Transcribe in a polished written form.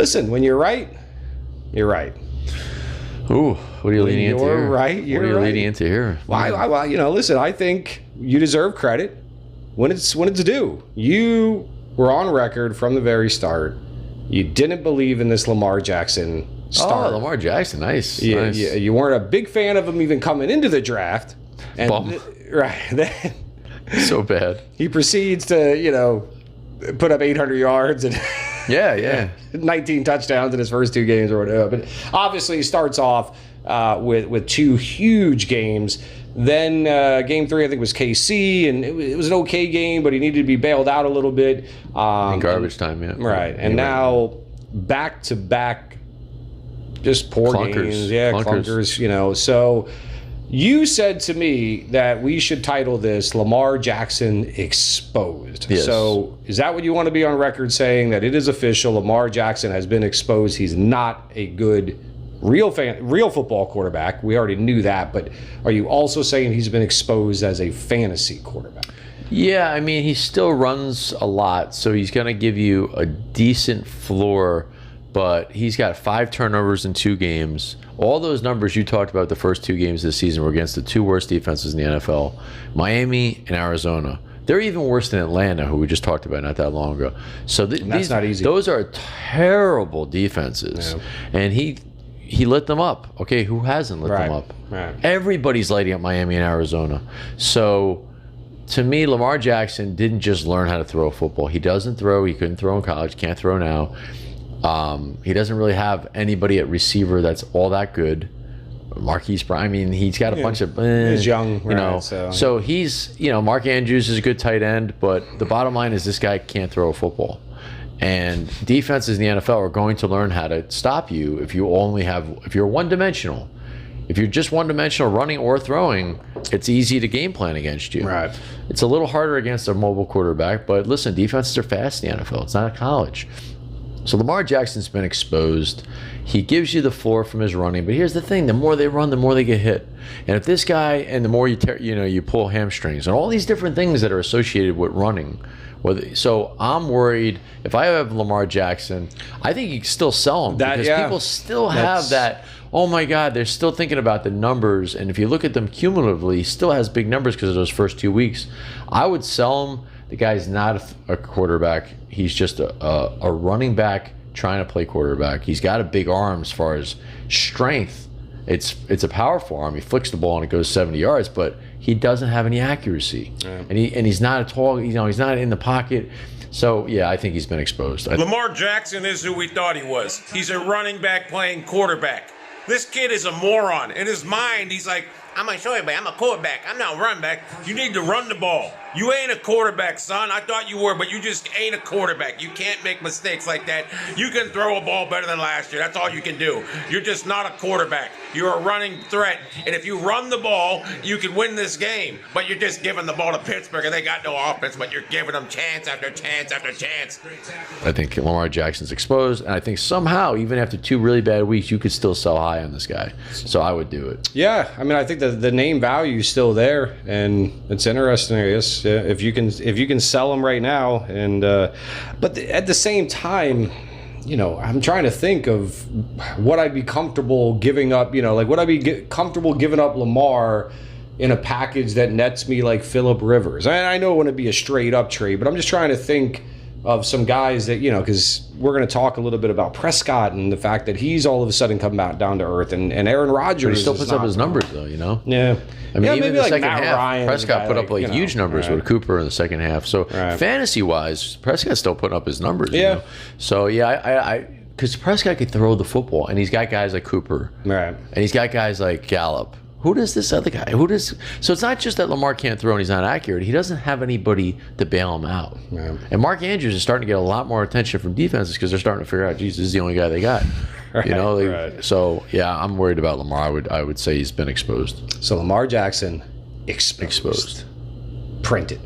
listen, when you're right, you're right. Ooh, what are you leading into here? You're right. You're what are you right. leading into here? Well, listen, I think you deserve credit when it's due. You were on record from the very start. You didn't believe in this Lamar Jackson start. Oh, Lamar Jackson, nice. Nice. You weren't a big fan of him even coming into the draft. And Bum. Then So bad. he proceeds to, put up 800 yards and Yeah. 19 touchdowns in his first 2 games or whatever. But obviously, he starts off with 2 huge games. Then game 3, I think, was KC, and it was an okay game, but he needed to be bailed out a little bit. In garbage time, yeah. Right. And now back-to-back just poor games. Yeah, clunkers, So you said to me that we should title this Lamar Jackson Exposed. Yes. So is that what you want to be on record saying, that it is official, Lamar Jackson has been exposed? He's not a good real football quarterback. We already knew that, but are you also saying he's been exposed as a fantasy quarterback? Yeah, I mean, he still runs a lot, so he's going to give you a decent floor, but he's got 5 turnovers in 2 games. All those numbers you talked about the first 2 games this season were against the 2 worst defenses in the NFL, Miami and Arizona. They're even worse than Atlanta, who we just talked about not that long ago. So that's not easy. Those are terrible defenses, and he lit them up. Okay, who hasn't lit them up? Right. Everybody's lighting up Miami and Arizona. So to me, Lamar Jackson didn't just learn how to throw a football. He doesn't throw. He couldn't throw in college. Can't throw now. He doesn't really have anybody at receiver that's all that good. Marquise Brown. I mean, he's got a bunch of. He's young, So he's, Mark Andrews is a good tight end, but the bottom line is this guy can't throw a football. And defenses in the NFL are going to learn how to stop you if you're one-dimensional. If you're just one-dimensional running or throwing, it's easy to game plan against you. Right. It's a little harder against a mobile quarterback, but listen, defenses are fast in the NFL. It's not a college. So Lamar Jackson's been exposed. He gives you the floor from his running, but here's the thing: the more they run, the more they get hit. And if this guy, and the more you pull hamstrings and all these different things that are associated with running. So I'm worried if I have Lamar Jackson, I think you can still sell him because people still have that. Oh my God, they're still thinking about the numbers, and if you look at them cumulatively, he still has big numbers because of those first 2 weeks. I would sell him. The guy's not a quarterback. He's just a running back trying to play quarterback. He's got a big arm as far as strength. It's a powerful arm. He flicks the ball and it goes 70 yards, but he doesn't have any accuracy. Yeah. And he's not a tall. He's not in the pocket. So yeah, I think he's been exposed. Lamar Jackson is who we thought he was. He's a running back playing quarterback. This kid is a moron. In his mind, he's like, I'm a short back. I'm a quarterback. I'm not a run back. You need to run the ball. You ain't a quarterback, son. I thought you were, but you just ain't a quarterback. You can't make mistakes like that. You can throw a ball better than last year. That's all you can do. You're just not a quarterback. You're a running threat. And if you run the ball, you can win this game. But you're just giving the ball to Pittsburgh, and they got no offense, but you're giving them chance after chance after chance. I think Lamar Jackson's exposed, and I think somehow, even after 2 really bad weeks, you could still sell high on this guy. So I would do it. Yeah, I mean, I think the name value is still there, and it's interesting, I guess, if you can sell them right now. And but at the same time, I'm trying to think of what I'd be comfortable giving up. Would I be comfortable giving up Lamar in a package that nets me like Phillip Rivers? I know it wouldn't be a straight up trade, but I'm just trying to think of some guys that, because we're going to talk a little bit about Prescott and the fact that he's all of a sudden come back down to earth, and Aaron Rodgers. But he still puts up his numbers, though, Yeah. I mean, even maybe the like second Matt half, Ryan, Prescott put up huge numbers with Cooper in the second half. So fantasy-wise, Prescott's still putting up his numbers. Yeah. So yeah, because Prescott could throw the football, and he's got guys like Cooper, right, and he's got guys like Gallup. Who does this other guy? So it's not just that Lamar can't throw and he's not accurate. He doesn't have anybody to bail him out. Yeah. And Mark Andrews is starting to get a lot more attention from defenses because they're starting to figure out, geez, this is the only guy they got. Right. So yeah, I'm worried about Lamar. I would say he's been exposed. So Lamar Jackson exposed. Print it.